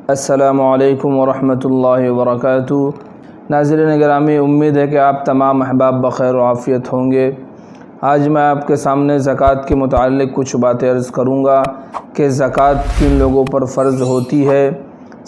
السلام علیکم ورحمۃ اللہ وبرکاتہ۔ ناظرین گرامی، امید ہے کہ آپ تمام احباب بخیر و عافیت ہوں گے۔ آج میں آپ کے سامنے زکوٰۃ کے متعلق کچھ باتیں عرض کروں گا کہ زکوٰۃ کن لوگوں پر فرض ہوتی ہے،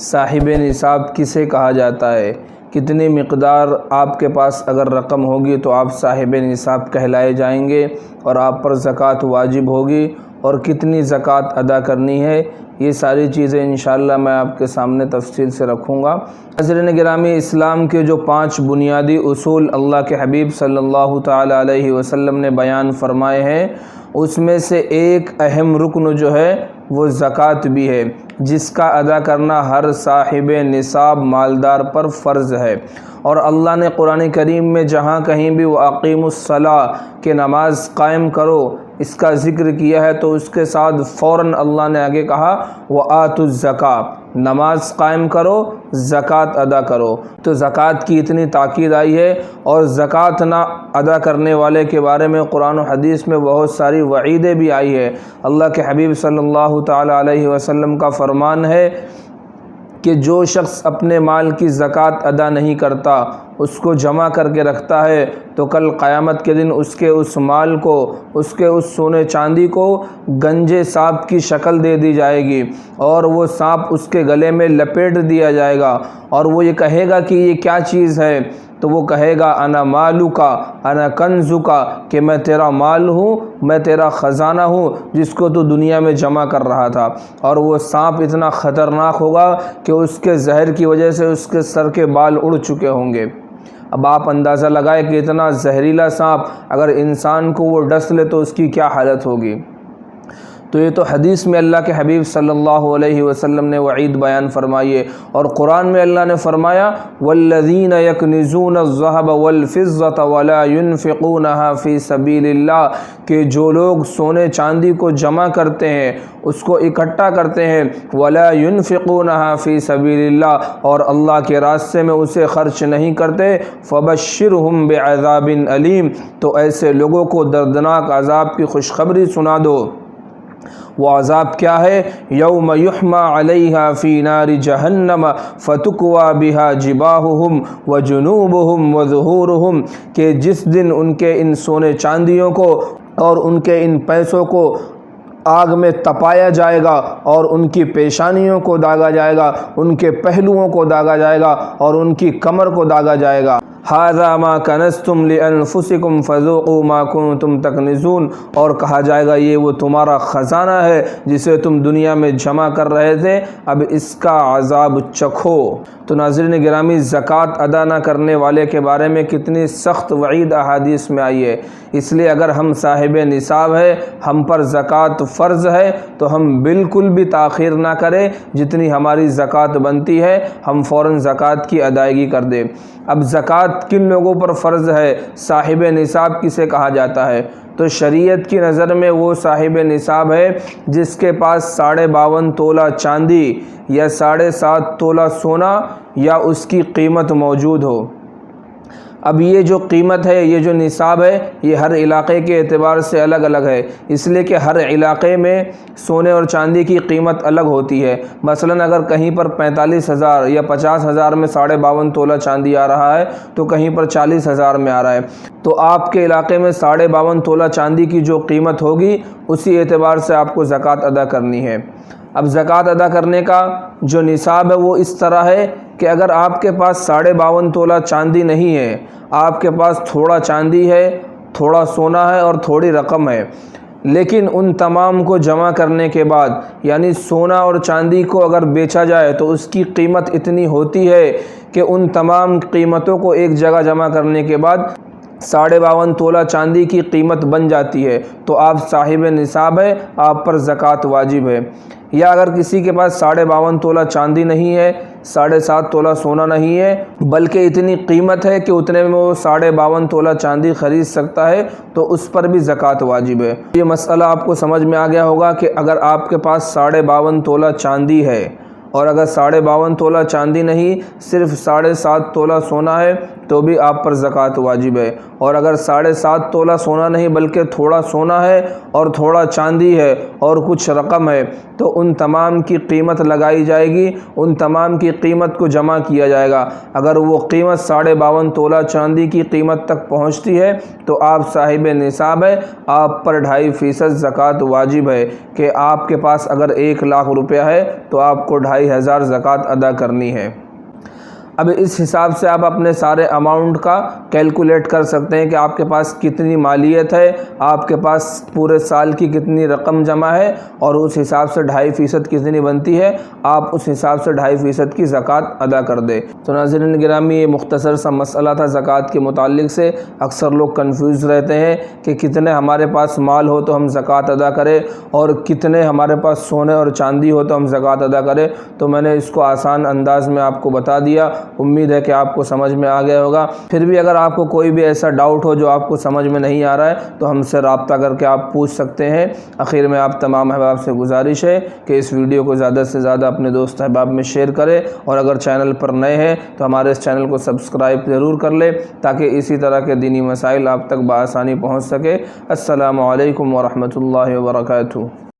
صاحب نصاب کسے کہا جاتا ہے، کتنی مقدار آپ کے پاس اگر رقم ہوگی تو آپ صاحب نصاب کہلائے جائیں گے اور آپ پر زکوٰۃ واجب ہوگی، اور کتنی زکوٰۃ ادا کرنی ہے، یہ ساری چیزیں انشاءاللہ میں آپ کے سامنے تفصیل سے رکھوں گا۔ حضرین گرامی، اسلام کے جو 5 بنیادی اصول اللہ کے حبیب صلی اللہ تعالی علیہ وسلم نے بیان فرمائے ہیں، اس میں سے ایک اہم رکن جو ہے وہ زکوٰۃ بھی ہے، جس کا ادا کرنا ہر صاحب نصاب مالدار پر فرض ہے۔ اور اللہ نے قرآن کریم میں جہاں کہیں بھی وَأَقِیمُوا الصَّلَاةَ کہ نماز قائم کرو اس کا ذکر کیا ہے تو اس کے ساتھ فوراً اللہ نے آگے کہا وَآتُوا الزَّکَاةَ، نماز قائم کرو، زکوٰۃ ادا کرو۔ تو زکوٰۃ کی اتنی تاکید آئی ہے، اور زکوٰۃ نہ ادا کرنے والے کے بارے میں قرآن و حدیث میں بہت ساری وعیدیں بھی آئی ہے۔ اللہ کے حبیب صلی اللہ تعالی علیہ وسلم کا فرمان ہے کہ جو شخص اپنے مال کی زکوٰۃ ادا نہیں کرتا، اس کو جمع کر کے رکھتا ہے، تو کل قیامت کے دن اس کے اس مال کو، اس کے اس سونے چاندی کو گنجے سانپ کی شکل دے دی جائے گی، اور وہ سانپ اس کے گلے میں لپیٹ دیا جائے گا، اور وہ یہ کہے گا کہ یہ کیا چیز ہے، تو وہ کہے گا انا مالکا انا کنزکا، کہ میں تیرا مال ہوں، میں تیرا خزانہ ہوں جس کو تو دنیا میں جمع کر رہا تھا۔ اور وہ سانپ اتنا خطرناک ہوگا کہ اس کے زہر کی وجہ سے اس کے سر کے بال اڑ چکے ہوں گے۔ اب آپ اندازہ لگائیں کہ اتنا زہریلا سانپ اگر انسان کو وہ ڈس لے تو اس کی کیا حالت ہوگی۔ تو یہ تو حدیث میں اللہ کے حبیب صلی اللہ علیہ وسلم نے وعید بیان فرمائی ہے، اور قرآن میں اللہ نے فرمایا والذین یکنزون الذھب والفضة ولا ينفقونها فی سبیل اللہ، کہ جو لوگ سونے چاندی کو جمع کرتے ہیں، اس کو اکٹھا کرتے ہیں، ولا ينفقونها فی سبیل اللہ، اور اللہ کے راستے میں اسے خرچ نہیں کرتے، فبشرہم بعذاب علیم، تو ایسے لوگوں کو دردناک عذاب کی خوشخبری سنا دو۔ وہ عذاب کیا ہے؟ یوم یحمى علیہا فی نار جہنم فتکوی بہا جباہہم وجنوبہم وظہورہم، کہ جس دن ان کے ان سونے چاندیوں کو اور ان کے ان پیسوں کو آگ میں تپایا جائے گا، اور ان کی پیشانیوں کو داغا جائے گا، ان کے پہلوؤں کو داغا جائے گا، اور ان کی کمر کو داغا جائے گا۔ ھذا ما کنزتم لانفسکم فذوقوا ما کنتم تکنزون، اور کہا جائے گا یہ وہ تمہارا خزانہ ہے جسے تم دنیا میں جمع کر رہے تھے، اب اس کا عذاب چکھو۔ تو ناظرین گرامی، زکوٰۃ ادا نہ کرنے والے کے بارے میں کتنی سخت وعید احادیث میں آئی ہے۔ اس لیے اگر ہم صاحب نصاب ہے، ہم پر زکوٰۃ فرض ہے، تو ہم بالکل بھی تاخیر نہ کریں، جتنی ہماری زکوٰۃ بنتی ہے ہم فوراً زکوٰۃ کی ادائیگی کر دیں۔ اب زکوٰۃ کن لوگوں پر فرض ہے، صاحب نصاب کسے کہا جاتا ہے؟ تو شریعت کی نظر میں وہ صاحب نصاب ہے جس کے پاس 52.5 تولہ چاندی یا 7.5 تولہ سونا یا اس کی قیمت موجود ہو۔ اب یہ جو قیمت ہے، یہ جو نصاب ہے، یہ ہر علاقے کے اعتبار سے الگ الگ ہے، اس لیے کہ ہر علاقے میں سونے اور چاندی کی قیمت الگ ہوتی ہے۔ مثلا اگر کہیں پر 45,000 یا 50,000 میں 52.5 تولہ چاندی آ رہا ہے تو کہیں پر 40,000 میں آ رہا ہے، تو آپ کے علاقے میں 52.5 تولہ چاندی کی جو قیمت ہوگی اسی اعتبار سے آپ کو زکوٰۃ ادا کرنی ہے۔ اب زکوٰۃ ادا کرنے کا جو نصاب ہے وہ اس طرح ہے کہ اگر آپ کے پاس 52.5 تولہ چاندی نہیں ہے، آپ کے پاس تھوڑا چاندی ہے، تھوڑا سونا ہے اور تھوڑی رقم ہے، لیکن ان تمام کو جمع کرنے کے بعد، یعنی سونا اور چاندی کو اگر بیچا جائے تو اس کی قیمت اتنی ہوتی ہے کہ ان تمام قیمتوں کو ایک جگہ جمع کرنے کے بعد 52.5 تولہ چاندی کی قیمت بن جاتی ہے، تو آپ صاحب نصاب ہے، آپ پر زکوٰۃ واجب ہے۔ یا اگر کسی کے پاس 52.5 تولہ چاندی نہیں ہے، 7.5 تولہ سونا نہیں ہے، بلکہ اتنی قیمت ہے کہ اتنے میں وہ 52.5 تولہ چاندی خرید سکتا ہے، تو اس پر بھی زکوٰۃ واجب ہے۔ یہ مسئلہ آپ کو سمجھ میں آ گیا ہوگا کہ اگر آپ کے پاس 52.5 تولہ چاندی ہے اور اگر 52.5 تولہ چاندی نہیں صرف 7.5 تولہ سونا ہے تو بھی آپ پر زکوٰۃ واجب ہے، اور اگر 7.5 تولہ سونا نہیں بلکہ تھوڑا سونا ہے اور تھوڑا چاندی ہے اور کچھ رقم ہے تو ان تمام کی قیمت لگائی جائے گی، ان تمام کی قیمت کو جمع کیا جائے گا۔ اگر وہ قیمت 52.5 تولہ چاندی کی قیمت تک پہنچتی ہے تو آپ صاحب نصاب ہے، آپ پر 2.5% زکوٰۃ واجب ہے کہ آپ کے پاس اگر 1 لاکھ روپیہ ہے تو آپ کو 2,500 زکوٰۃ ادا کرنی ہے۔ اب اس حساب سے آپ اپنے سارے اماؤنٹ کا کیلکولیٹ کر سکتے ہیں کہ آپ کے پاس کتنی مالیت ہے، آپ کے پاس پورے سال کی کتنی رقم جمع ہے، اور اس حساب سے 2.5% کتنی بنتی ہے، آپ اس حساب سے 2.5% کی زکوٰۃ ادا کر دیں۔ تو ناظرین گرامی، یہ مختصر سا مسئلہ تھا زکوٰۃ کے متعلق سے۔ اکثر لوگ کنفیوز رہتے ہیں کہ کتنے ہمارے پاس مال ہو تو ہم زکوٰۃ ادا کریں اور کتنے ہمارے پاس سونے اور چاندی ہو تو ہم زکوٰۃ ادا کریں۔ تو میں نے اس کو آسان انداز میں آپ کو بتا دیا، امید ہے کہ آپ کو سمجھ میں آ گیا ہوگا۔ پھر بھی اگر آپ کو کوئی بھی ایسا ڈاؤٹ ہو جو آپ کو سمجھ میں نہیں آ رہا ہے تو ہم سے رابطہ کر کے آپ پوچھ سکتے ہیں۔ آخر میں آپ تمام احباب سے گزارش ہے کہ اس ویڈیو کو زیادہ سے زیادہ اپنے دوست احباب میں شیئر کریں، اور اگر چینل پر نئے ہیں تو ہمارے اس چینل کو سبسکرائب ضرور کر لیں تاکہ اسی طرح کے دینی مسائل آپ تک بآسانی پہنچ سکے۔ السلام علیکم ورحمۃ اللہ وبرکاتہ۔